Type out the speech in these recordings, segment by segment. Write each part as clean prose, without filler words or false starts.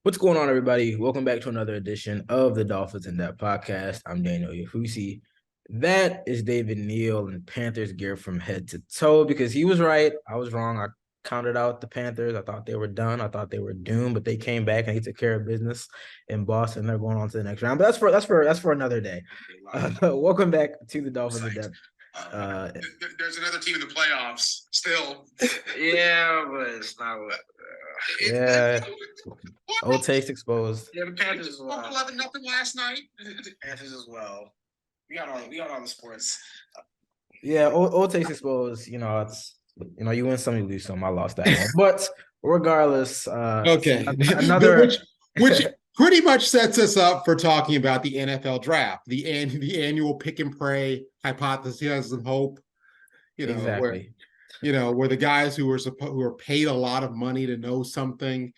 What's going on, everybody? Welcome back to another edition of the Dolphins In Depth podcast. I'm Daniel Oyefusi. That is David Neal in Panthers gear from head to toe because he was right. I was wrong. I counted out the Panthers. I thought they were done. I thought they were doomed, but they came back and he took care of business in Boston. They're going on to the next round, but that's for another day. Welcome back to the Dolphins In Depth. There's another team in the playoffs still. Yeah, but it's not. Yeah. Old takes exposed. Yeah, the Panthers as well. 11-0 last night. The Panthers as well. We got all the sports. Yeah, old takes exposed. You win some, you lose some. I lost that one, but regardless, Okay. another which pretty much sets us up for talking about the NFL draft, the annual pick and pray hypothesis and hope. exactly. Where the guys who are paid a lot of money to know something,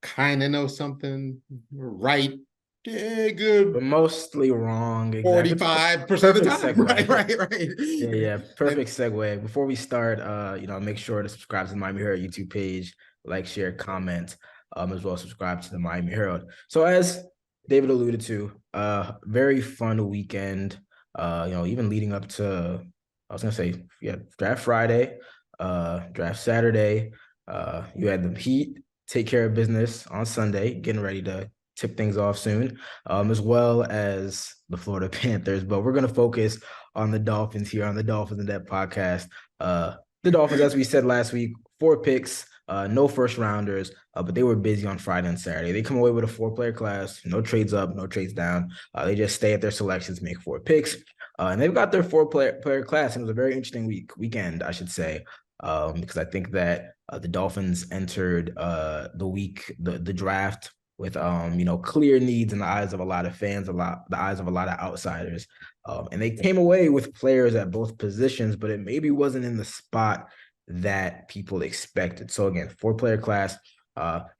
kind of know something, right? Yeah, good. But mostly wrong. 45% of the time. Segue. Right. Yeah. Perfect segue. Before we start, make sure to subscribe to the Miami Herald YouTube page, like, share, comment, as well as subscribe to the Miami Herald. So as David alluded to, very fun weekend. Even leading up to, I was gonna say, draft Friday, draft Saturday. You had the Heat take care of business on Sunday, getting ready to tip things off soon, as well as the Florida Panthers. But we're going to focus on the Dolphins here on the Dolphins In Depth podcast. The Dolphins, as we said last week, 4 picks, no first rounders, but they were busy on Friday and Saturday. They come away with a 4-player class, no trades up, no trades down. They just stay at their selections, make 4 picks. And they've got their 4-player class. And it was a very interesting weekend, I should say, because I think that the Dolphins entered the draft with clear needs in the eyes of a lot of fans, the eyes of a lot of outsiders. And they came away with players at both positions, but it maybe wasn't in the spot that people expected. So again, 4-player class,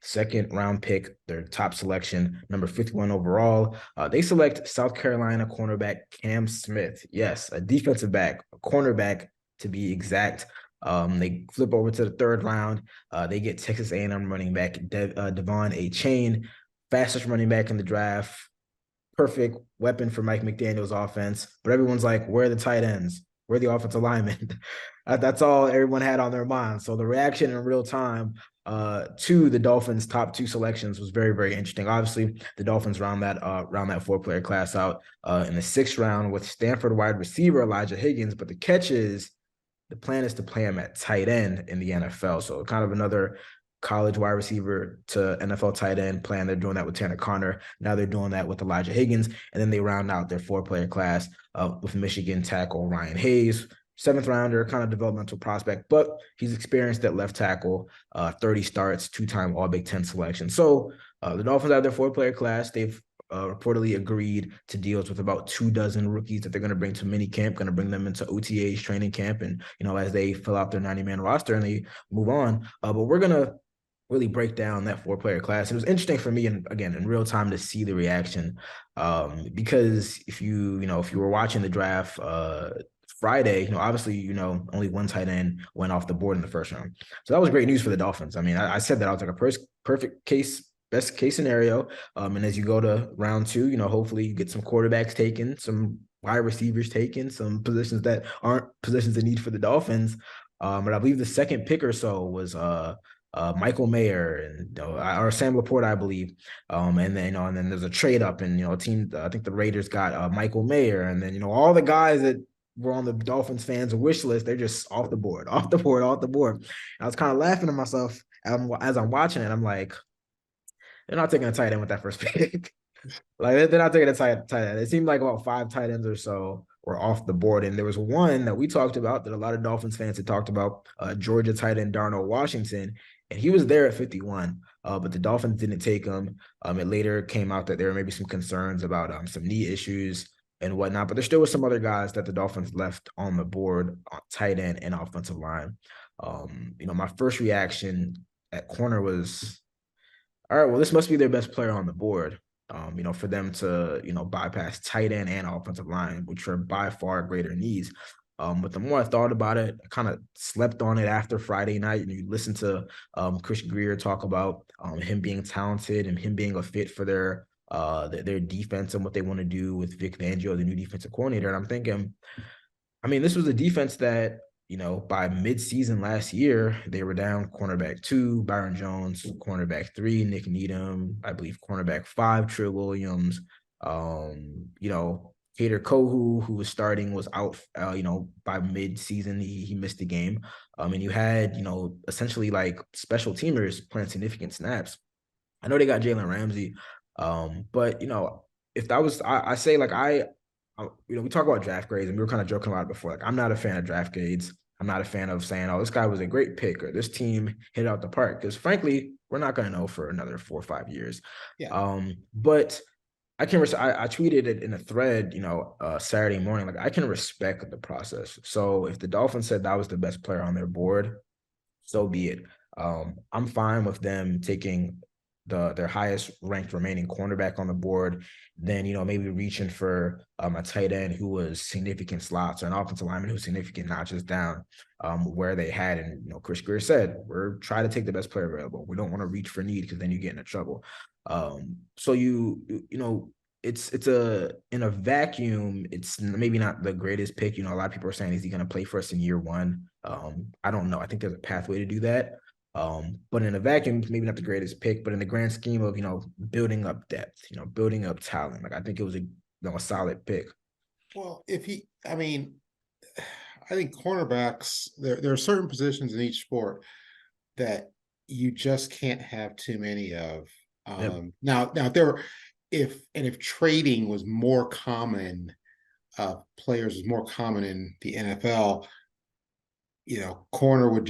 second round pick, their top selection, number 51 overall. They select South Carolina cornerback Cam Smith. Yes, a defensive back, a cornerback to be exact. They flip over to the 3rd round. They get Texas A&M running back Devon Achane, fastest running back in the draft, perfect weapon for Mike McDaniel's offense. But everyone's like, where are the tight ends? Where are the offensive linemen? That's all everyone had on their mind. So the reaction in real time to the Dolphins' top 2 selections was very, very interesting. Obviously, the Dolphins round that 4-player class out in the 6th round with Stanford wide receiver Elijah Higgins. But the catch is, the plan is to play him at tight end in the NFL. So kind of another college wide receiver to NFL tight end plan. They're doing that with Tanner Conner. Now they're doing that with Elijah Higgins. And then they round out their 4-player class with Michigan tackle Ryan Hayes, 7th rounder, kind of developmental prospect, but he's experienced at left tackle, 30 starts, 2-time All Big Ten selection. So the Dolphins have their 4-player class. They've reportedly agreed to deals with about 24 rookies that they're going to bring to minicamp, going to bring them into OTAs, training camp, and as they fill out their 90-man roster and they move on. But we're going to really break down that 4-player class. It was interesting for me, and again, in real time, to see the reaction, because if you were watching the draft Friday, obviously, only one tight end went off the board in the 1st round. So that was great news for the Dolphins. I mean, I said that I was like a perfect case, best case scenario. And as you go to round 2, hopefully you get some quarterbacks taken, some wide receivers taken, some positions that aren't positions of need for the Dolphins. But I believe the 2nd pick or so was Michael Mayer and or Sam Laporte, I believe. And then there's a trade up, and a team. I think the Raiders got Michael Mayer, and then all the guys that were on the Dolphins fans' wish list, they're just off the board. And I was kind of laughing to myself as I'm watching it. I'm like, they're not taking a tight end with that 1st pick. Like, they're not taking a tight end. It seemed like about 5 tight ends or so were off the board. And there was one that we talked about that a lot of Dolphins fans had talked about, Georgia tight end Darnell Washington. And he was there at 51, but the Dolphins didn't take him. It later came out that there were maybe some concerns about some knee issues and whatnot. But there still was some other guys that the Dolphins left on the board on tight end and offensive line. My first reaction at corner was, all right, well, this must be their best player on the board. For them to, bypass tight end and offensive line, which are by far greater needs. But the more I thought about it, I kind of slept on it after Friday night. And you listen to Chris Greer talk about him being talented and him being a fit for their defense and what they want to do with Vic Fangio, the new defensive coordinator. And I'm thinking, I mean, this was a defense that, by mid-season last year, they were down cornerback 2, Byron Jones, cornerback 3, Nick Needham, I believe cornerback 5, Trill Williams, Kader Kohu, who was starting, was out, by mid-season, he missed the game. And you had, essentially like special teamers playing significant snaps. I know they got Jalen Ramsey, but, if that was, I say like we talk about draft grades and we were kind of joking about it before. Like, I'm not a fan of draft grades. I'm not a fan of saying, oh, this guy was a great pick or this team hit out the park. Because frankly, we're not going to know for another 4 or 5 years. Yeah. But I tweeted it in a thread, Saturday morning. Like, I can respect the process. So if the Dolphins said that was the best player on their board, so be it. I'm fine with them taking their highest ranked remaining cornerback on the board, then maybe reaching for a tight end who was significant slots or an offensive lineman who's significant notches down where they had. And Chris Greer said, we're trying to take the best player available. We don't want to reach for need because then you get into trouble. So it's in a vacuum, it's maybe not the greatest pick. A lot of people are saying, is he going to play for us in year 1? I don't know. I think there's a pathway to do that. But in a vacuum, maybe not the greatest pick, but in the grand scheme of, building up depth, building up talent, like I think it was a solid pick. Well, I think cornerbacks, there are certain positions in each sport that you just can't have too many of. Yep. Now if trading was more common, players was more common in the NFL, corner would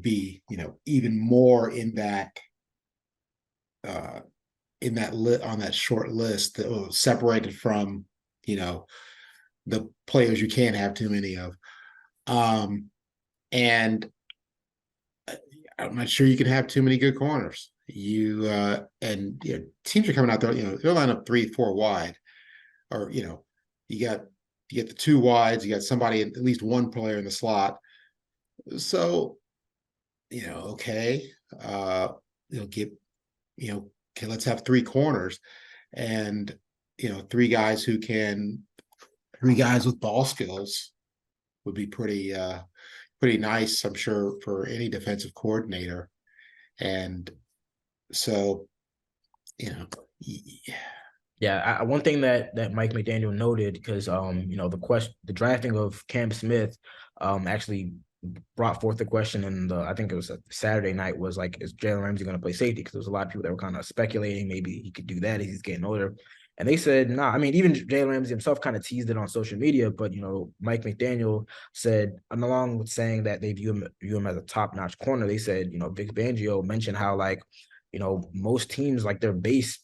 be even more in that on that short list that was separated from the players you can't have too many of. And I'm not sure you can have too many good corners. Teams are coming out there, they'll line up 3-4 wide, or you get the 2 wides, you got somebody, at least one player in the slot. So, okay, okay, let's have 3 corners and 3 guys with ball skills would be pretty nice, I'm sure, for any defensive coordinator. And so, yeah, one thing that Mike McDaniel noted, because the drafting of Cam Smith actually brought forth the question, and I think it was a Saturday night, was like, is Jalen Ramsey going to play safety? Because there was a lot of people that were kind of speculating maybe he could do that as he's getting older. And they said, nah. I mean, even Jalen Ramsey himself kind of teased it on social media, but Mike McDaniel said, and along with saying that they view him as a top-notch corner, they said, Vic Fangio mentioned how, like, most teams, like, their base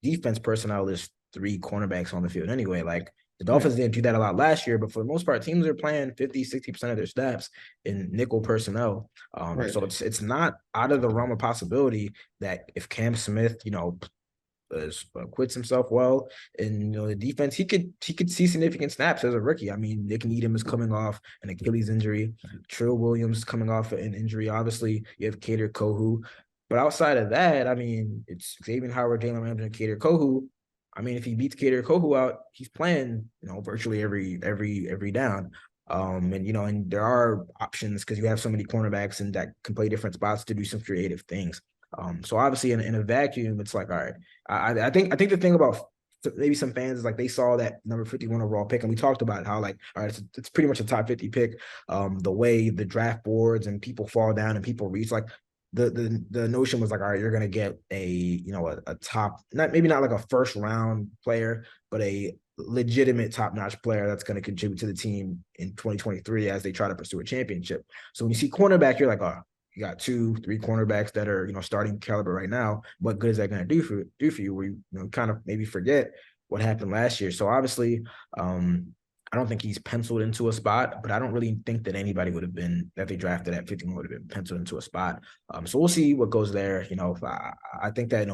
defense personnel is 3 cornerbacks on the field anyway. Like, the Dolphins didn't do that a lot last year, but for the most part, teams are playing 50-60% of their snaps in nickel personnel. So it's not out of the realm of possibility that if Cam Smith, quits himself well, and the defense, he could see significant snaps as a rookie. I mean, Nick Needham is coming off an Achilles injury. Trill Williams is coming off an injury. Obviously, you have Kader Kohu. But outside of that, I mean, it's Xavier Howard, Jalen Ramsey, and Kader Kohu. I mean, if he beats Kader Kohu out, he's playing, virtually every down. And there are options because you have so many cornerbacks and that can play different spots to do some creative things. So obviously in a vacuum, it's like, all right. I think the thing about maybe some fans is like they saw that number 51 overall pick, and we talked about how, like, all right, it's pretty much a top 50 pick. The way the draft boards and people fall down and people reach, like, the notion was like, all right, you're gonna get a top, maybe not like a first round player, but a legitimate top-notch player that's going to contribute to the team in 2023 as they try to pursue a championship. So when you see cornerback, you're like, oh, you got 2-3 cornerbacks that are starting caliber right now. What good is that going to do for you? Where you kind of maybe forget what happened last year. So obviously, I don't think he's penciled into a spot, but I don't really think that anybody would have been, that they drafted at 51 would have been penciled into a spot. So we'll see what goes there. I think that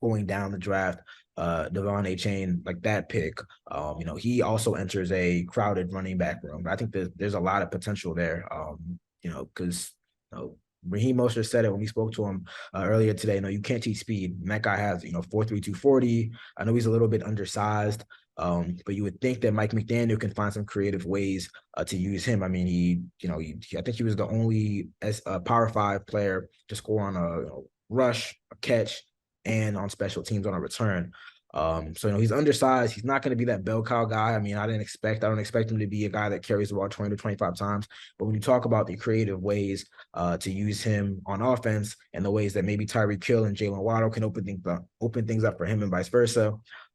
going down the draft, Devon Achane, like that pick, he also enters a crowded running back room. I think there's a lot of potential there, because Raheem Mostert said it when we spoke to him earlier today. You can't teach speed. And that guy has 4.3 240. I know he's a little bit undersized, but you would think that Mike McDaniel can find some creative ways to use him. I mean, I think he was the only Power 5 player to score on a rush, a catch, and on special teams on a return. So he's undersized. He's not going to be that bell cow guy. I mean, I don't expect him to be a guy that carries the ball 20 to 25 times. But when you talk about the creative ways to use him on offense and the ways that maybe Tyreek Hill and Jalen Waddle can open things up for him and vice versa,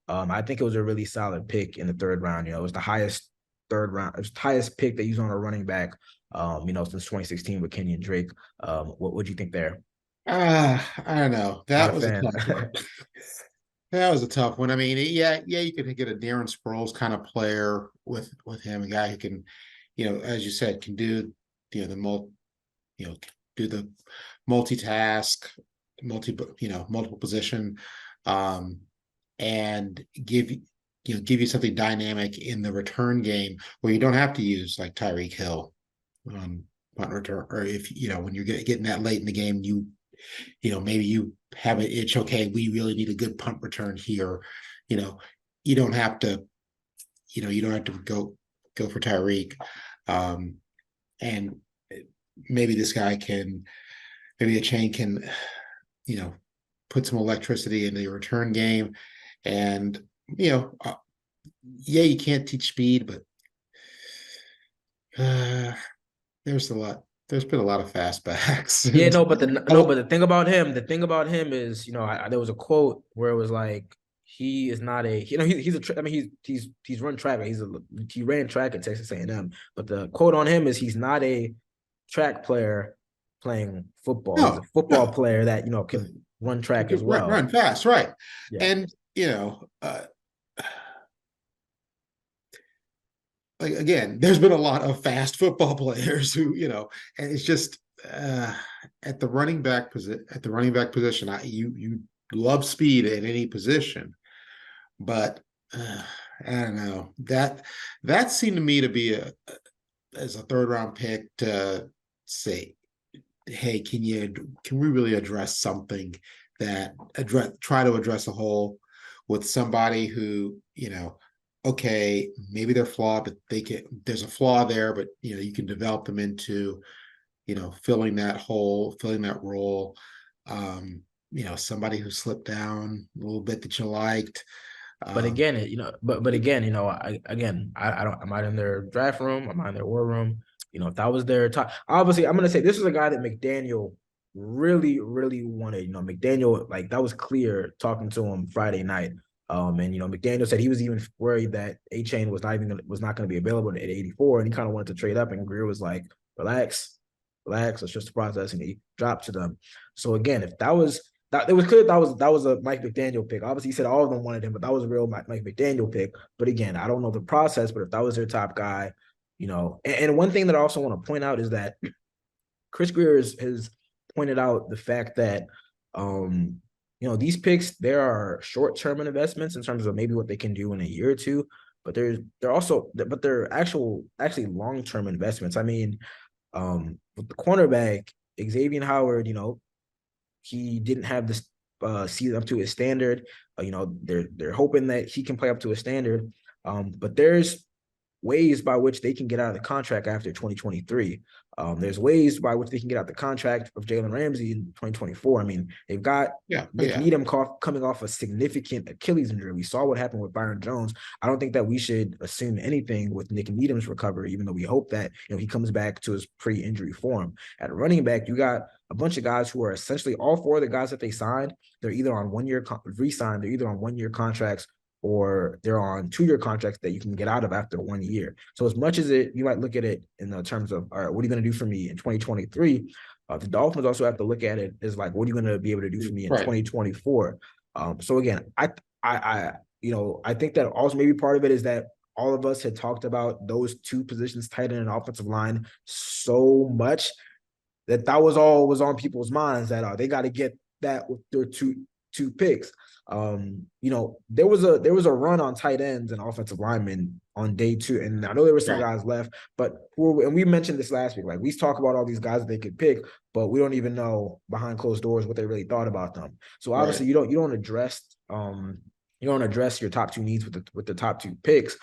I think it was a really solid pick in the third round. It was the highest pick they used on a running back, since 2016 with Kenyon Drake. What would you think there? I don't know. Not That a was a fan. tough one. That was a tough one. I mean, yeah, you could get a Darren Sproles kind of player with him, a guy who can, as you said, can do do the multitask, multiple position, and give you something dynamic in the return game where you don't have to use like Tyreek Hill punt return, or if when you're getting that late in the game, maybe you have an itch. Okay, we really need a good punt return here. You don't have to. You don't have to go for Tyreek, and maybe this guy maybe a chain can, put some electricity into the return game, and yeah, you can't teach speed, but there's been a lot of fastbacks. Yeah, no, but the thing about him is, there was a quote where it was like he is not a, he's run track, he ran track at Texas A&M, but the quote on him is he's not a track player playing football. He's a football player that can run track as well. Run fast, right? Yeah. And like again, there's been a lot of fast football players who, and it's just at the running back position, you love speed at any position, but I don't know, that seemed to me to be as a third round pick to say, hey, can we really address something that try to address a hole with somebody who, okay, maybe they're flawed, but there's a flaw there, but you can develop them into, filling that hole, filling that role. Somebody who slipped down a little bit that you liked. But again, I'm not in their draft room. I'm not in their war room. If that was their top, obviously, I'm gonna say this is a guy that McDaniel really, really wanted. McDaniel, like, that was clear talking to him Friday night. And McDaniel said he was even worried that Achane was not going to be available at 84, and he kind of wanted to trade up. And Greer was like, "Relax, it's just a process," and he dropped to them. So again, if that was that, it was clear that was a Mike McDaniel pick. Obviously, he said all of them wanted him, but that was a real Mike McDaniel pick. But again, I don't know the process, but if that was their top guy, and one thing that I also want to point out is that Chris Greer has pointed out the fact that these picks, there are short-term investments in terms of maybe what they can do in a year or two, but they're actually long-term investments. I mean, with the cornerback, Xavier Howard, he didn't have this season up to his standard. They're hoping that he can play up to his standard. But there's ways by which they can get out of the contract after 2023. There's ways by which they can get out the contract of Jalen Ramsey in 2024. I mean, they've got Nick Needham coming off a significant Achilles injury. We saw what happened with Byron Jones. I don't think that we should assume anything with Nick Needham's recovery, even though we hope that he comes back to his pre-injury form. At running back, you got a bunch of guys who are essentially all four of the guys that they signed. They're either on 1 year re-signed. They're either on 1 year contracts, or they're on 2 year contracts that you can get out of after 1 year. So as much as you might look at it in the terms of, all right, what are you going to do for me in 2023? The Dolphins also have to look at it as like, what are you going to be able to do for me in 2024? So again, I think that also maybe part of it is that all of us had talked about those two positions, tight end and offensive line, so much that was on people's minds that they got to get that with their two picks. There was a run on tight ends and offensive linemen on day 2, and I know there were some guys left, but and we mentioned this last week. Like, we talk about all these guys that they could pick, but we don't even know behind closed doors what they really thought about them. So obviously, you don't address your top 2 needs with the top 2 picks.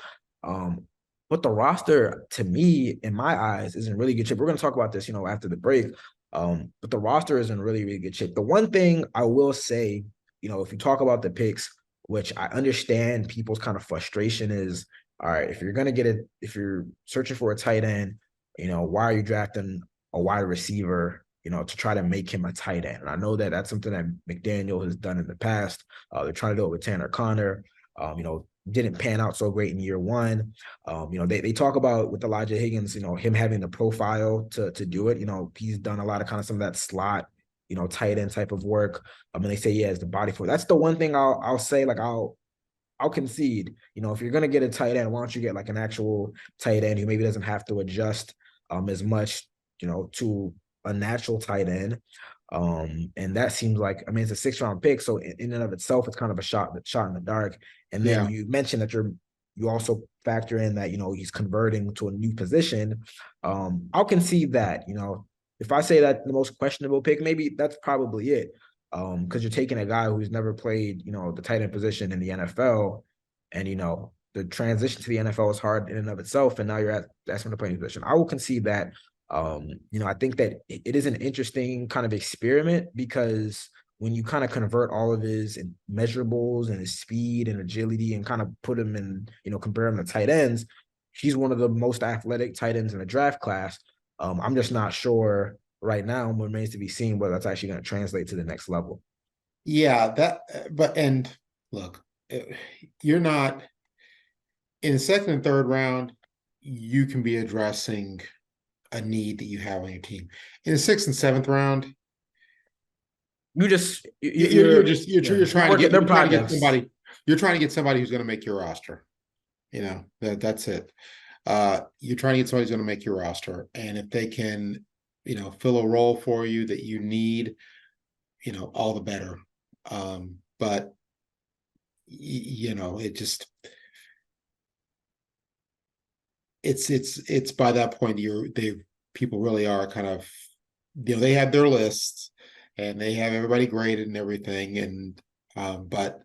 But the roster, to me, in my eyes, is in really good shape. We're going to talk about this, after the break. But the roster is in really, really good shape. The one thing I will say, if you talk about the picks, which I understand people's kind of frustration is, all right, if you're searching for a tight end, why are you drafting a wide receiver, to try to make him a tight end? And I know that that's something that McDaniel has done in the past. They're trying to do it with Tanner Connor. Didn't pan out so great in year 1. They talk about with Elijah Higgins, him having the profile to do it. He's done a lot of kind of some of that slot, tight end type of work. And they say he has the body for it. That's the one thing I'll say, like, I'll concede, if you're going to get a tight end, why don't you get like an actual tight end who maybe doesn't have to adjust as much, to a natural tight end. And that seems like, it's a 6th-round pick. So in and of itself, it's kind of a shot in the dark. And then you mentioned that you also factor in that, he's converting to a new position. I'll concede that, if I say that the most questionable pick, maybe that's probably it. Because you're taking a guy who's never played, the tight end position in the NFL, and the transition to the NFL is hard in and of itself, and now you're asking to play in a position. I will concede that. I think that it is an interesting kind of experiment, because when you kind of convert all of his measurables and his speed and agility and kind of put him in, compare him to tight ends, he's one of the most athletic tight ends in the draft class. I'm just not sure right now. It remains to be seen whether that's actually going to translate to the next level. Yeah, and look, you're not in the 2nd and 3rd round. You can be addressing a need that you have on your team. In the 6th and 7th round, you're trying to get somebody. You're trying to get somebody who's going to make your roster. That's it. You're trying to get somebody who's going to make your roster, and if they can, fill a role for you that you need, all the better. But it just it's by that point people really are kind of, they have their lists and they have everybody graded and everything, and but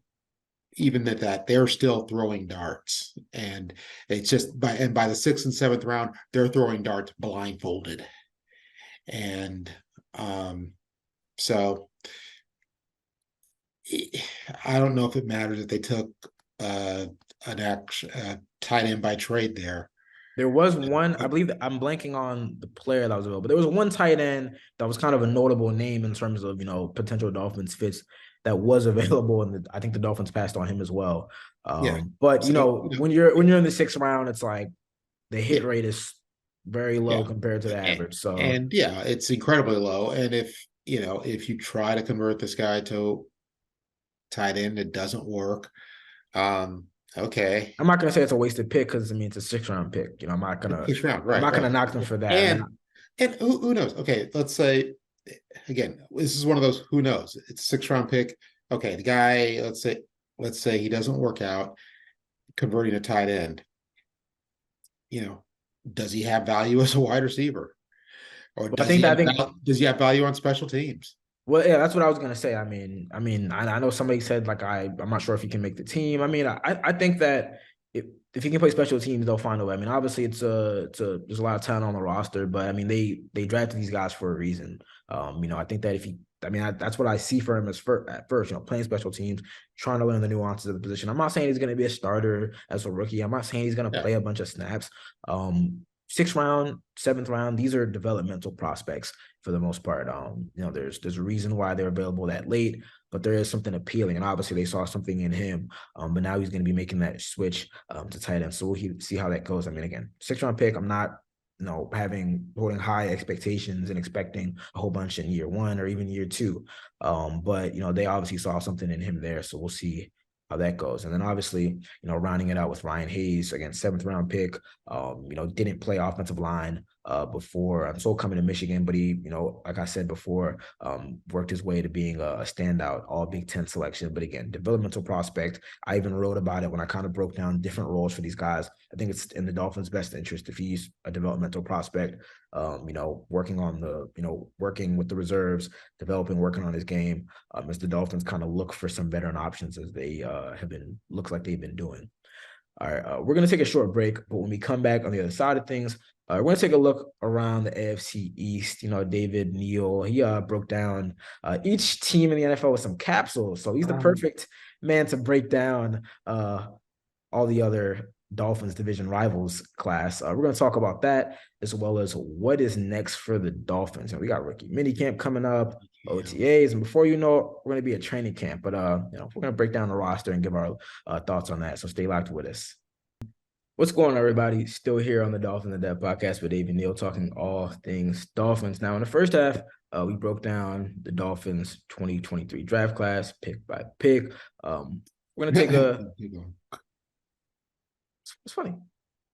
even at that, they're still throwing darts, and it's just by the 6th and 7th round, they're throwing darts blindfolded. And so I don't know if it matters if they took an tight end by trade there. There was one, I believe, I'm blanking on the player that was available, but there was one tight end that was kind of a notable name in terms of, potential Dolphins fits that was available, and I think the Dolphins passed on him as well. But when you're in the 6th round, it's like the hit rate is very low compared to the average. So it's incredibly low. And if you try to convert this guy to tight end, it doesn't work. Okay, I'm not gonna say it's a wasted pick, because it's a 6th-round pick. I'm not gonna 6th round, right? I'm not gonna knock them for that. And who knows? Okay, let's say again, this is one of those who knows. It's a 6th-round pick. Okay, the guy, let's say he doesn't work out converting a tight end. Does he have value as a wide receiver, or does he have value on special teams? Well, yeah, that's what I was gonna say. I know somebody said, like, I'm not sure if he can make the team. I think that if he can play special teams, they'll find a way. Obviously, there's a lot of talent on the roster, but they drafted these guys for a reason. I think that if he, that's what I see for him at first. Playing special teams, trying to learn the nuances of the position. I'm not saying he's gonna be a starter as a rookie. I'm not saying he's gonna play a bunch of snaps. 6th round, 7th round, these are developmental prospects for the most part. There's a reason why they're available that late, but there is something appealing, and obviously they saw something in him. But now he's going to be making that switch to tight end, so we'll see how that goes. Again, 6th-round pick. I'm not holding high expectations and expecting a whole bunch in year 1 or even year 2. But they obviously saw something in him there, so we'll see how that goes. And then obviously, rounding it out with Ryan Hayes, again, 7th-round pick, didn't play offensive line before. I'm still coming to Michigan, but he, like I said before, worked his way to being a standout all Big Ten selection. But again, developmental prospect. I even wrote about it when I kind of broke down different roles for these guys. I think it's in the Dolphins' best interest if he's a developmental prospect, working on working with the reserves, working on his game, as the Dolphins kind of look for some veteran options as they looks like they've been doing. All right, we're going to take a short break, but when we come back on the other side of things, we're going to take a look around the AFC East. David Neal, he broke down each team in the NFL with some capsules. So he's the perfect man to break down all the other Dolphins division rivals class. We're going to talk about that as well as what is next for the Dolphins. And we got rookie minicamp coming up, OTAs, and before you know it, we're going to be at training camp. But we're going to break down the roster and give our thoughts on that. So stay locked with us. What's going on, everybody? Still here on the Dolphins In Depth podcast with David Neal, talking all things Dolphins. Now, in the first half, we broke down the Dolphins 2023 draft class pick by pick. We're going to take a It's funny.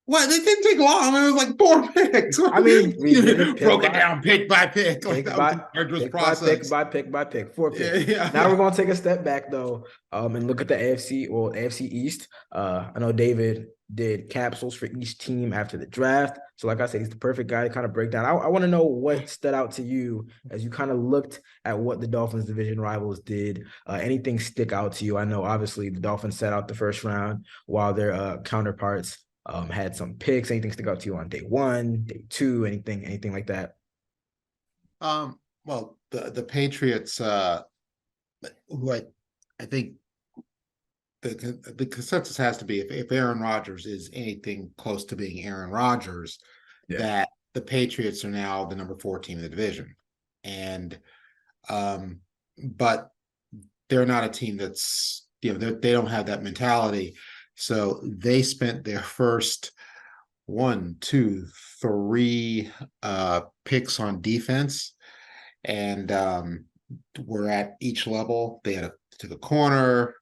Well, it didn't take long. I mean, it was like 4 picks. I mean, we broke it down pick by pick. Like that was an arduous process. Pick by pick, 4 picks. Yeah. Now we're going to take a step back, though, and look at the AFC East. I know David did capsules for each team after the draft. So like I said, he's the perfect guy to kind of break down. I want to know what stood out to you as you kind of looked at what the Dolphins division rivals did. Anything stick out to you? I know obviously the Dolphins set out the first round while their counterparts had some picks. Anything stick out to you on day 1, day 2, anything like that? Well, the Patriots, who I think the consensus has to be if Aaron Rodgers is anything close to being Aaron Rodgers, that the Patriots are now the number 4 team in the division. And but they're not a team that's, they don't have that mentality. So they spent their first 1, 2, 3 picks on defense, and we're at each level. They took a corner,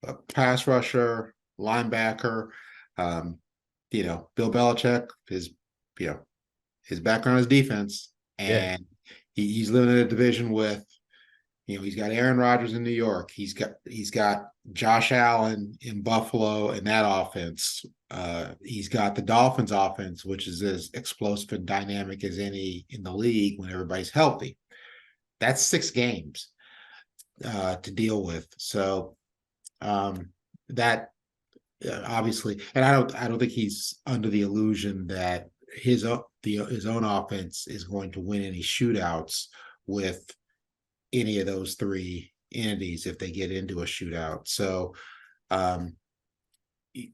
a pass rusher, linebacker. Bill Belichick, his background is defense, and he's living in a division with, he's got Aaron Rodgers in New York. He's got Josh Allen in Buffalo in that offense. He's got the Dolphins offense, which is as explosive and dynamic as any in the league when everybody's healthy. That's 6 games to deal with. So that obviously, and I don't think he's under the illusion that his own offense is going to win any shootouts with any of those 3 entities if they get into a shootout. So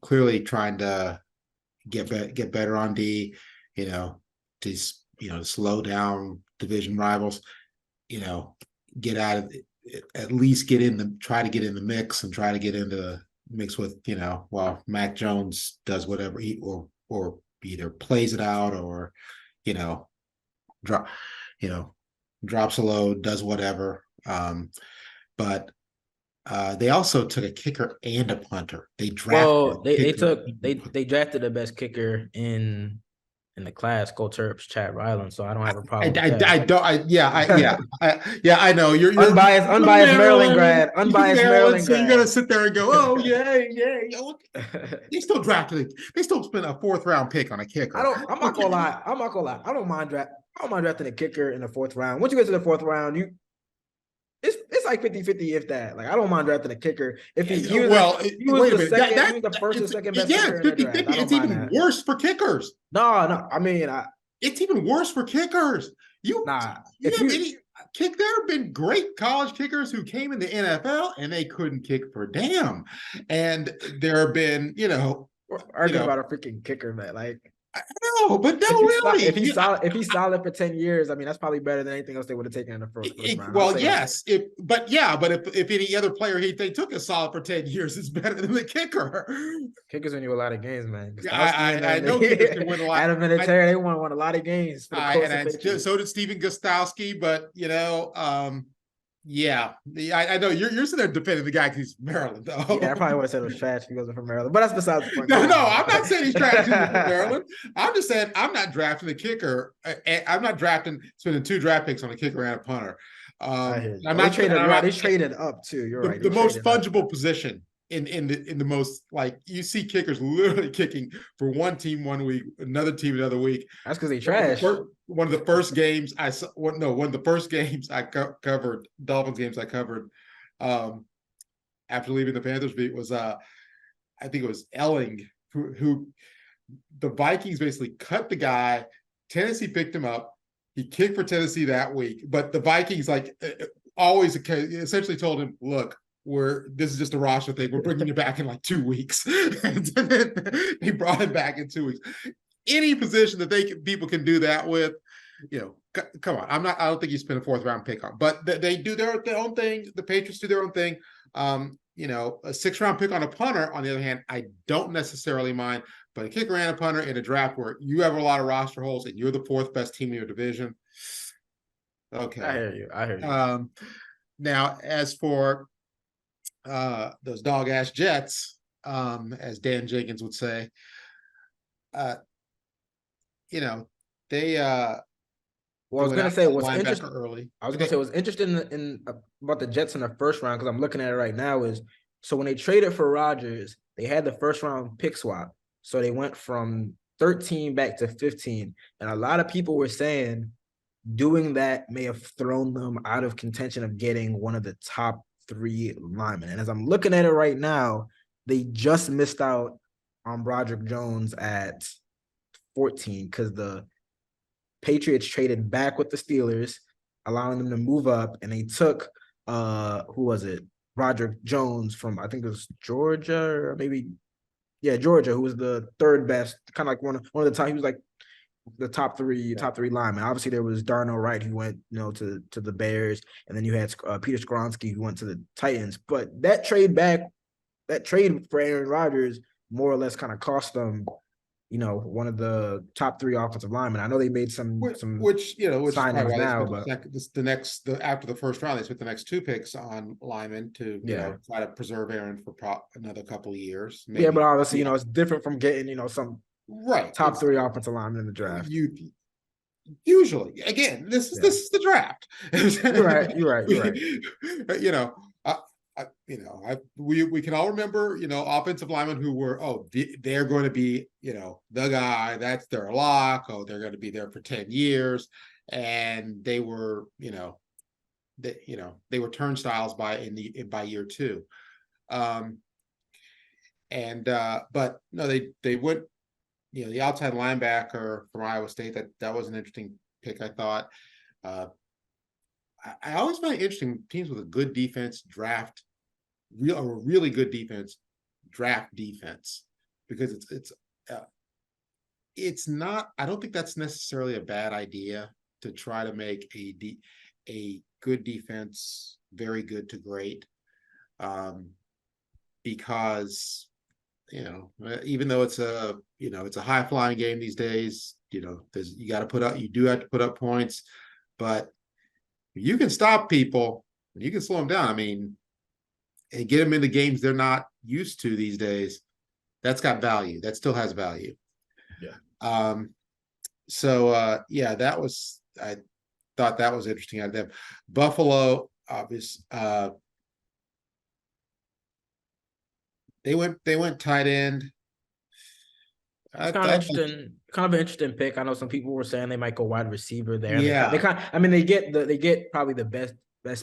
clearly trying to get better on D, to slow down division rivals, get out of at least try to get in the mix and try to get into the mix with, while Mac Jones does whatever or either plays it out or, drops a load, does whatever. But they also took a kicker and a punter. They drafted. They drafted the best kicker in the class, Go Terps, Chad Ryland. So I don't have a problem. I know you're unbiased Maryland grad. So you're gonna sit there and go, oh yeah. They still drafted. They still spent a 4th round pick on a kicker. I'm not gonna lie. I don't mind drafting a kicker in the 4th round. Once you get to the 4th round, it's like 50-50 if that. Like I don't mind drafting a kicker if he was the first or second best kicker in the draft. It's even worse for kickers. No. I mean, it's even worse for kickers. There have been great college kickers who came in the NFL and they couldn't kick for damn. And there have been, we're arguing about a freaking kicker, man. Like I know, but really. If he's solid for 10 years, I mean, that's probably better than anything else they would have taken in the first round. Well, yes. But if any other player they took is solid for 10 years, it's better than the kicker. Kickers win you a lot of games, man. I know kickers can win a lot. Adam Vinatieri, they won a lot of games. So did Stephen Gostkowski, but Yeah, I know you're sitting there defending the guy because he's Maryland, though. Yeah, I probably would have said it was trash if he wasn't from Maryland, but that's besides the point. No, Go no, on. I'm not saying he's trash because he's from Maryland. I'm just saying I'm not drafting a kicker. I'm not drafting spending 2 draft picks on a kicker and a punter. I hear you. I'm Oh, they not. traded. I'm You're right. They not traded up too. You're right. They the most traded up. fungible position in the most, like, you see kickers literally kicking for one team one week, another team another week. That's because they trash. One of the first games I saw, no, one of the first games I covered, Dolphins games I covered, after leaving the Panthers beat was I think it was Elling who the Vikings basically cut the guy. Tennessee picked him up. He kicked for Tennessee that week, but the Vikings always essentially told him, "Look, this is just a roster thing. We're bringing you back in like 2 weeks." And they brought him back in 2 weeks. Any position that people can do that with, come on. I don't think you spend a 4th round pick on, but they do their own thing. The Patriots do their own thing. A 6th round pick on a punter, on the other hand, I don't necessarily mind. But a kicker and a punter in a draft where you have a lot of roster holes and you're the 4th best team in your division. Okay. I hear you. Now, as for those dog-ass Jets, as Dan Jenkins would say, they Well, I was gonna say what's interesting. Early. I was gonna say what's interesting in about the Jets in the 1st round, because I'm looking at it right now, is so when they traded for Rodgers, they had the 1st round pick swap. So they went from 13 back to 15. And a lot of people were saying doing that may have thrown them out of contention of getting one of the top 3 linemen. And as I'm looking at it right now, they just missed out on Broderick Jones at 14 because the Patriots traded back with the Steelers, allowing them to move up, and they took who was it? Broderick Jones from, I think it was Georgia, or maybe Georgia, who was the 3rd best, kind of like one of the top. He was like the top three linemen. Obviously, there was Darnell Wright who went to the Bears, and then you had Peter Skoronski who went to the Titans. But that trade for Aaron Rodgers more or less kind of cost them, one of the top 3 offensive linemen. I know they made some signings now, but after the 1st round, they spent the next 2 picks on linemen to try to preserve Aaron for another couple of years. Maybe. Yeah, but obviously, it's different from getting some top 3 offensive linemen in the draft. Usually, again, this is the draft. You're right. We can all remember, offensive linemen who were, they're going to be, the guy, that's their lock. Oh, they're going to be there for 10 years. And they were, they were turnstiles by year 2. But no, they went, the outside linebacker from Iowa State, that was an interesting pick, I thought. I always find it interesting, teams with a good defense draft a really good defense, draft defense, because it's not. I don't think that's necessarily a bad idea to try to make a good defense very good to great, because even though it's a high flying game these days, you do have to put up points, but you can stop people, you can slow them down. I mean, and get them into games they're not used to these days. That's got value. That still has value. Yeah. That was, I thought that was interesting out of them. Buffalo, obviously, they went tight end. It's kind of an interesting pick. I know some people were saying they might go wide receiver there. Yeah. They get probably the best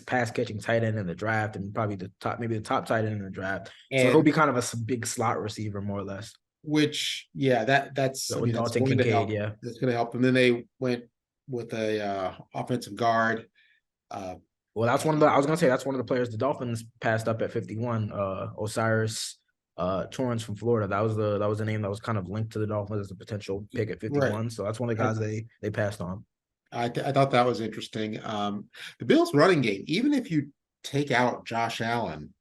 pass catching tight end in the draft, and probably the top tight end in the draft. So he'll be kind of a big slot receiver, more or less. Which, that's with Dalton Kincaid, that's going to help them. Then they went with a offensive guard. Well, that's one of the players the Dolphins passed up at 51. Osiris Torrance from Florida. That was the name that was kind of linked to the Dolphins as a potential pick at 51. Right. So that's one of the guys they passed on. I thought that was interesting. The Bills' running game, even if you take out Josh Allen,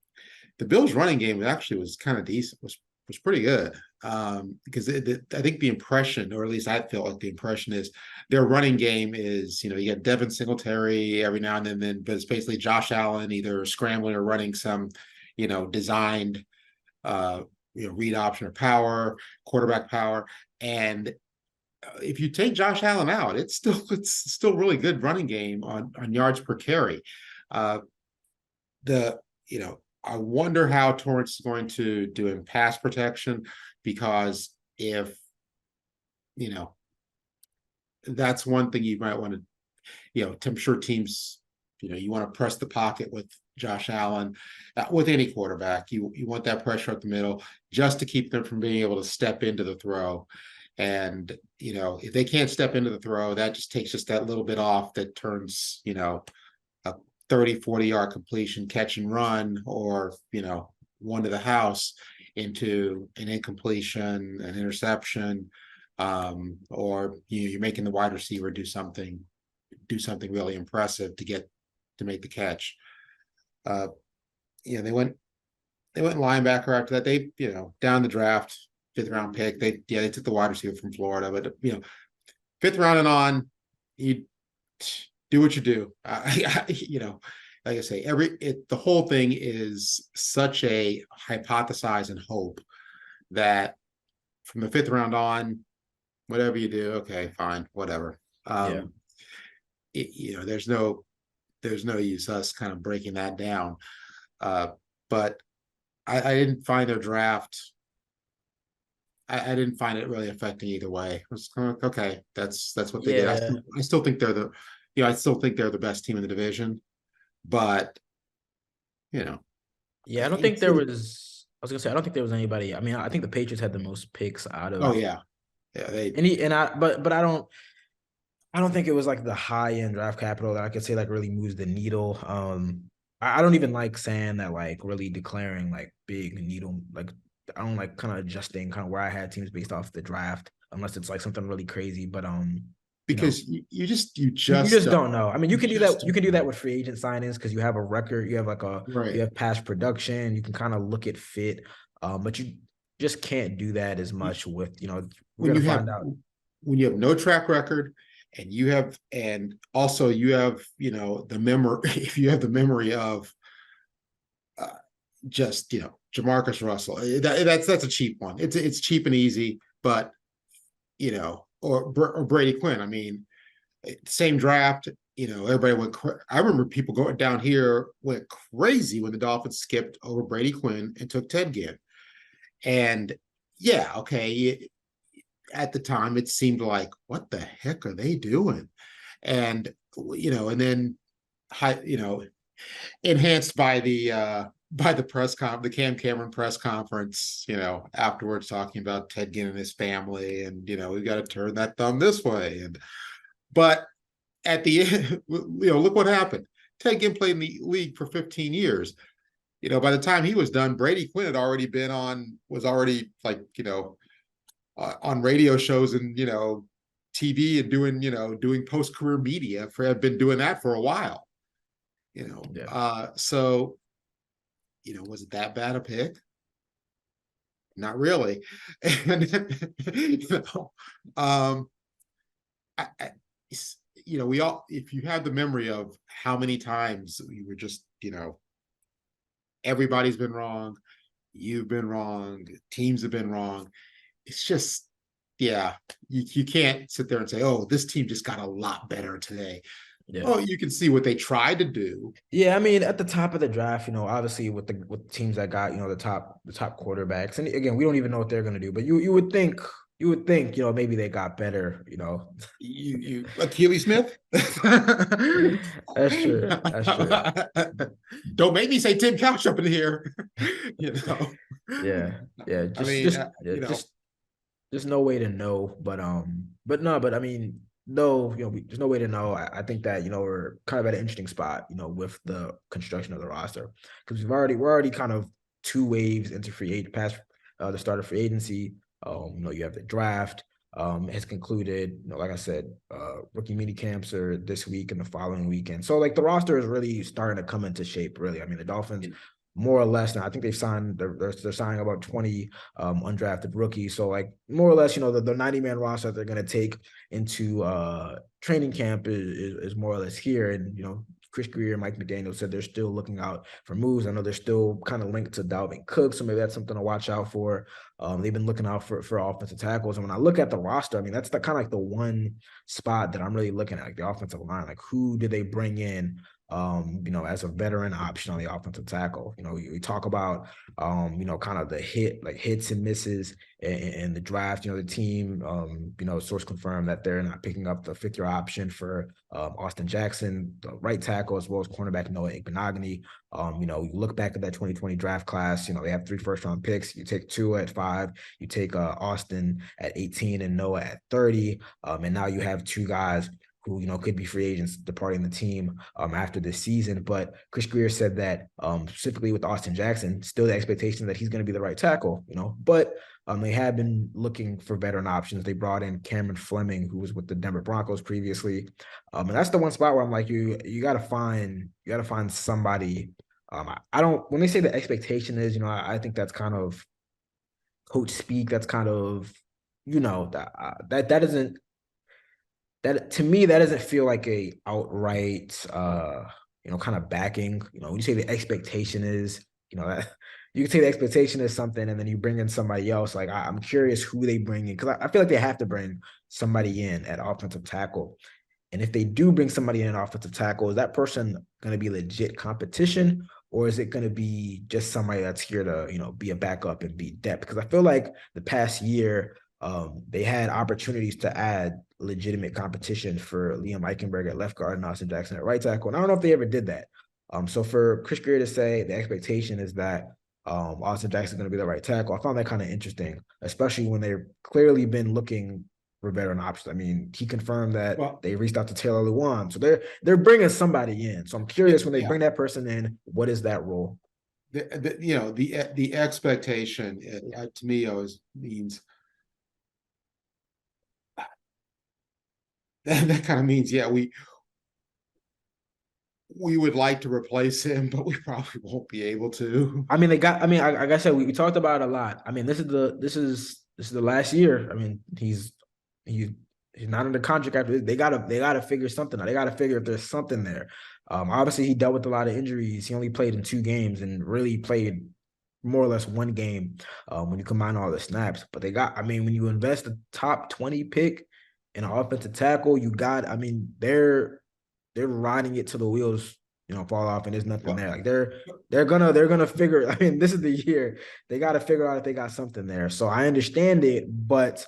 the Bills' running game was kind of decent. Was was pretty good. Because I think the impression, or at least I felt like the impression is their running game is, you got Devin Singletary every now and then, but it's basically Josh Allen either scrambling or running some, designed, read option or power, quarterback power. And if you take Josh Allen out, it's still really good running game on yards per carry. Uh, the I wonder how Torrance is going to do in pass protection, because if that's one thing you might want to, I'm sure teams, you want to press the pocket with Josh Allen, with any quarterback. You want that pressure up the middle just to keep them from being able to step into the throw. And, if they can't step into the throw, that just takes that little bit off that turns, a 30, 40-yard completion, catch and run, or, one to the house into an incompletion, an interception, or you're making the wide receiver do something really impressive to make the catch. They went linebacker after that. They, down the draft, 5th round pick. They took the wide receiver from Florida, but 5th round and on, you do what you do. Like I say, the whole thing is such a hypothesize and hope that from the 5th round on, whatever you do, okay, fine, whatever. There's no use us kind of breaking that down. But I didn't find their draft. I didn't find it really affecting either way. It was kind of, okay, that's what they did. I still think they're the best team in the division, but I don't think there was. I was gonna say I don't think there was anybody. I mean, I think the Patriots had the most picks out of. Oh yeah, they. But I don't think it was like the high end draft capital that I could say like really moves the needle. I don't even like saying that, like really declaring like big needle. Like I don't like kind of adjusting kind of where I had teams based off the draft, unless it's like something really crazy. But because you just don't know. I mean, you can do that. You can do that with free agent signings because you have a record. You have like you have past production. You can kind of look at fit, but you just can't do that as much with when you have no track record, and also you have the memory. If you have the memory of just Jamarcus Russell, that's a cheap one. It's cheap and easy, but or Brady Quinn. I mean, same draft. Everybody went. I remember people going down here went crazy when the Dolphins skipped over Brady Quinn and took Ted Ginn. And yeah, okay. At the time, it seemed like, what the heck are they doing? And and then enhanced by the the Cam Cameron press conference, afterwards talking about Ted Ginn and his family, and we've got to turn that thumb this way. But at the end, look what happened. Ted Ginn played in the league for 15 years. By the time he was done, Brady Quinn had already was already like, on radio shows and, TV and doing post-career media had been doing that for a while, so, was it that bad a pick? Not really. And, we all, if you have the memory of how many times we were just, everybody's been wrong, you've been wrong, teams have been wrong. It's just, you can't sit there and say, oh, this team just got a lot better today. Yeah. Oh, you can see what they tried to do. Yeah, I mean, at the top of the draft, obviously with the teams that got, the top quarterbacks, and again, we don't even know what they're going to do, but you would think, maybe they got better, You Achilles Smith? That's true. Don't make me say Tim Couch up in here. Yeah. Just no way to know. But I mean, no, there's no way to know. I think that, we're kind of at an interesting spot, with the construction of the roster, because we're already kind of 2 waves into free agent past the start of free agency. You have the draft has concluded. Like I said, rookie mini camps are this week and the following weekend. So like the roster is really starting to come into shape. Really, I mean, the Dolphins more or less now. I think they've signed they're signing about 20 undrafted rookies. So like more or less, the 90-man roster that they're going to take into training camp is more or less here. And Chris Greer and Mike McDaniel said they're still looking out for moves. I know they're still kind of linked to Dalvin Cook, so maybe that's something to watch out for. They've been looking out for offensive tackles. And when I look at the roster, I mean, that's the kind of like the one spot that I'm really looking at, like the offensive line. Like, who did they bring in as a veteran option on the offensive tackle? We talk about, kind of the hits and misses in the draft. The team, source confirmed that they're not picking up the fifth-year option for Austin Jackson, the right tackle, as well as cornerback Noah Igbinoghene. You look back at that 2020 draft class, they have 3 first-round picks. You take Tua at 5, you take Austin at 18 and Noah at 30. And now you have 2 guys who, could be free agents departing the team after this season. But Chris Greer said that specifically with Austin Jackson, still the expectation that he's going to be the right tackle, but they have been looking for veteran options. They brought in Cameron Fleming, who was with the Denver Broncos previously. And that's the one spot where I'm like, you got to find somebody. When they say the expectation is, I think that's kind of coach speak. That's kind of, that doesn't, that to me, that doesn't feel like a outright, kind of backing. When you say the expectation is, that you can say the expectation is something, and then you bring in somebody else. Like, I'm curious who they bring in, because I feel like they have to bring somebody in at offensive tackle. And if they do bring somebody in offensive tackle, is that person going to be legit competition, or is it going to be just somebody that's here to, be a backup and be depth? Because I feel like the past year, they had opportunities to add legitimate competition for Liam Eichenberg at left guard and Austin Jackson at right tackle. And I don't know if they ever did that. So for Chris Greer to say the expectation is that Austin Jackson is going to be the right tackle, I found that kind of interesting, especially when they've clearly been looking for veteran options. I mean, he confirmed that they reached out to Taylor Lewan. So they're bringing somebody in. So I'm curious, when they bring that person in, what is that role? The expectation to me always means that kind of means, we would like to replace him, but we probably won't be able to. I mean, like I said, we talked about it a lot. I mean, this is the last year. I mean, he's not under contract after this. They gotta figure something out. They gotta figure if there's something there. Obviously he dealt with a lot of injuries. He only played in 2 games and really played more or less 1 game when you combine all the snaps. But when you invest a top 20 pick in an offensive tackle, they're riding it till the wheels, fall off, and there's nothing there. Like they're gonna figure. I mean, this is the year they got to figure out if they got something there. So I understand it, but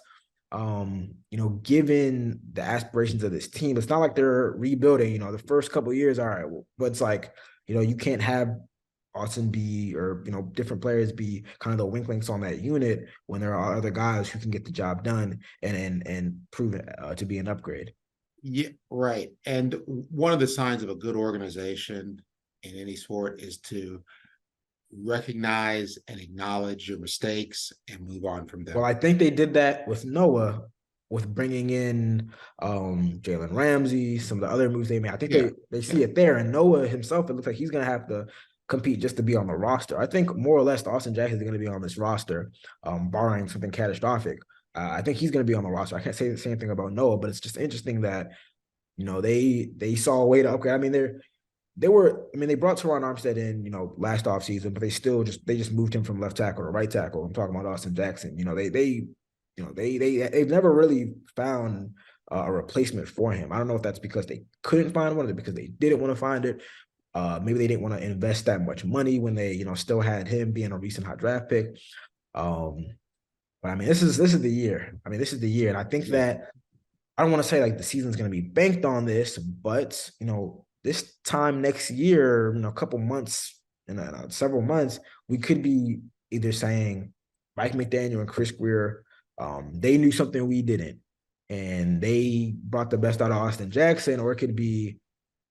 given the aspirations of this team, it's not like they're rebuilding. The first couple of years, all right, but it's like, you can't have Austin be, or different players be kind of the weak links on that unit when there are other guys who can get the job done and prove it to be an upgrade. Yeah, right. And one of the signs of a good organization in any sport is to recognize and acknowledge your mistakes and move on from them. Well, I think they did that with Noah, with bringing in Jalen Ramsey, some of the other moves they made. I think they see it there. And Noah himself, it looks like he's going to have to compete just to be on the roster. I think more or less Austin Jackson is going to be on this roster, barring something catastrophic. I think he's going to be on the roster. I can't say the same thing about Noah, but it's just interesting that, they saw a way to upgrade. I mean, they brought Teron Armstead in, last offseason, but they just moved him from left tackle to right tackle. I'm talking about Austin Jackson. They've never really found a replacement for him. I don't know if that's because they couldn't find one, or because they didn't want to find it. Maybe they didn't want to invest that much money when they, still had him being a recent high draft pick. But I mean, this is the year. I mean, this is the year. And I think that, I don't want to say like the season's going to be banked on this, but, this time next year, a couple months, several months, we could be either saying Mike McDaniel and Chris Greer, they knew something we didn't, and they brought the best out of Austin Jackson, or it could be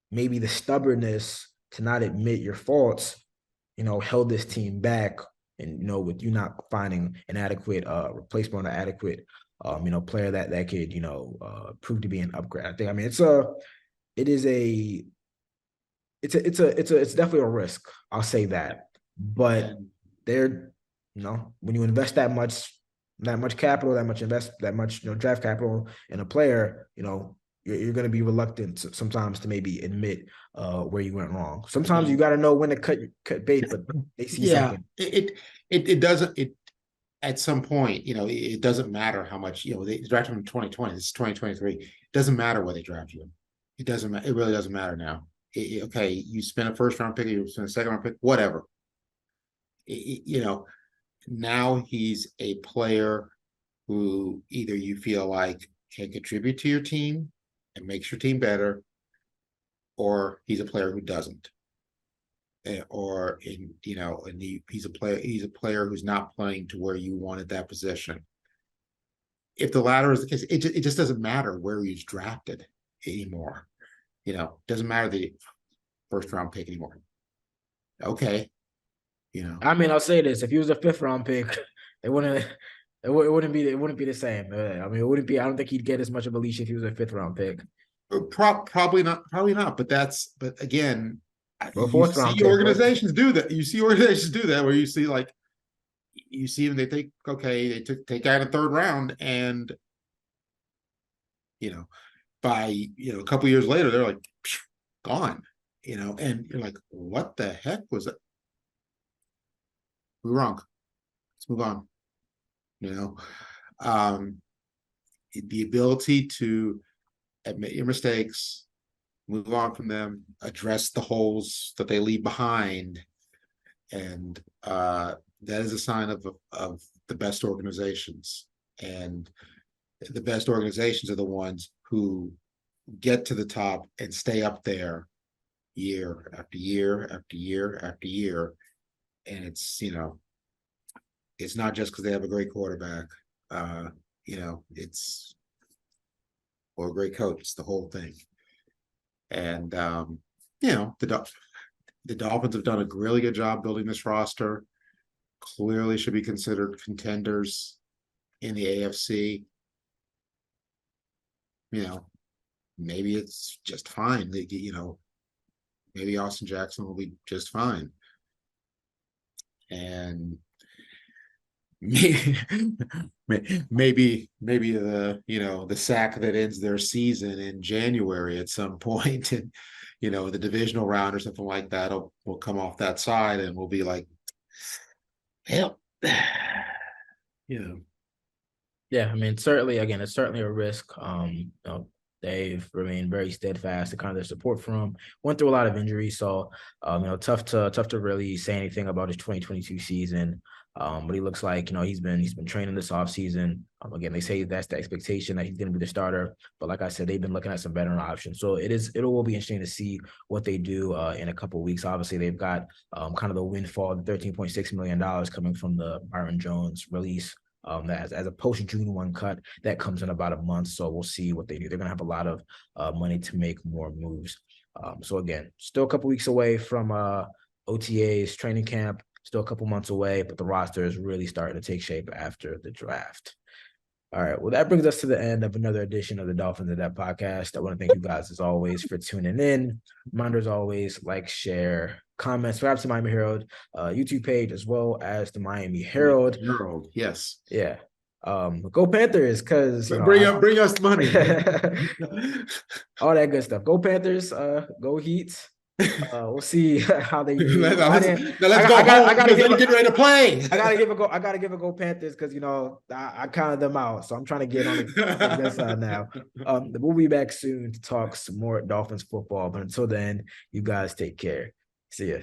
maybe the stubbornness to not admit your faults, held this team back. And, with you not finding an adequate replacement or adequate, player that could, prove to be an upgrade. I think, I mean, it's definitely a risk. I'll say that. but they're, when you invest that much capital, that much draft capital in a player, you're going to be reluctant sometimes to maybe admit where you went wrong. Sometimes you got to know when to cut bait, but they see something. It doesn't. At some point, it doesn't matter how much, they drafted him in 2020. This is 2023. It doesn't matter where they drafted him. It doesn't matter. It really doesn't matter now. Okay, you spent a first round pick, you spent a second round pick, whatever. Now he's a player who either you feel like can contribute to your team and makes your team better, or he's a player who doesn't. He's a player who's not playing to where you wanted that position. If the latter is the case, it just doesn't matter where he's drafted anymore. Doesn't matter the first round pick anymore. Okay. I mean, I'll say this: if he was a 5th round pick, it wouldn't be the same. I mean, it wouldn't be. I don't think he'd get as much of a leash if he was a 5th round pick. Probably not. But again, Or 4th round pick. Organizations do that. You see organizations do that where you see them. They think, okay, they take guy in the 3rd round, and by a couple years later, they're like gone. And you're like, what the heck was it? We're wrong. Let's move on. The ability to admit your mistakes, move on from them, address the holes that they leave behind, and that is a sign of the best organizations. And the best organizations are the ones who get to the top and stay up there year after year after year after year. And it's not just because they have a great quarterback, it's or a great coach. It's the whole thing. And the Dolphins have done a really good job building this roster. Clearly should be considered contenders in the AFC. Maybe it's just fine. Maybe Austin Jackson will be just fine. And maybe the sack that ends their season in January at some point, and the divisional round or something like that will come off that side, and we'll be like, hell, Yeah, I mean, certainly, again, it's certainly a risk. They've remained very steadfast to kind of their support for him. Went through a lot of injuries, so tough to really say anything about his 2022 season. But he looks like he's been training this offseason. Again, they say that's the expectation that he's going to be the starter. But like I said, they've been looking at some veteran options. So it will be interesting to see what they do in a couple of weeks. Obviously, they've got kind of the windfall, the $13.6 million coming from the Byron Jones release. As a post-June 1 cut that comes in about a month. So we'll see what they do. They're going to have a lot of money to make more moves. So again, still a couple weeks away from OTA's training camp, still a couple months away, but the roster is really starting to take shape after the draft. All right. Well, that brings us to the end of another edition of the Dolphins In Depth podcast. I want to thank you guys, as always, for tuning in. Reminder, as always, like, share, comment, subscribe to the Miami Herald YouTube page, as well as the Miami Herald. Yes. Yeah. Go Panthers, because bring us money. All that good stuff. Go Panthers. Go Heat. We'll see how they do. Let's go home because they're getting ready to play. I gotta give a go Panthers because I counted them out, so I'm trying to get on the good side now. We'll be back soon to talk some more Dolphins football, but until then, you guys take care. See ya.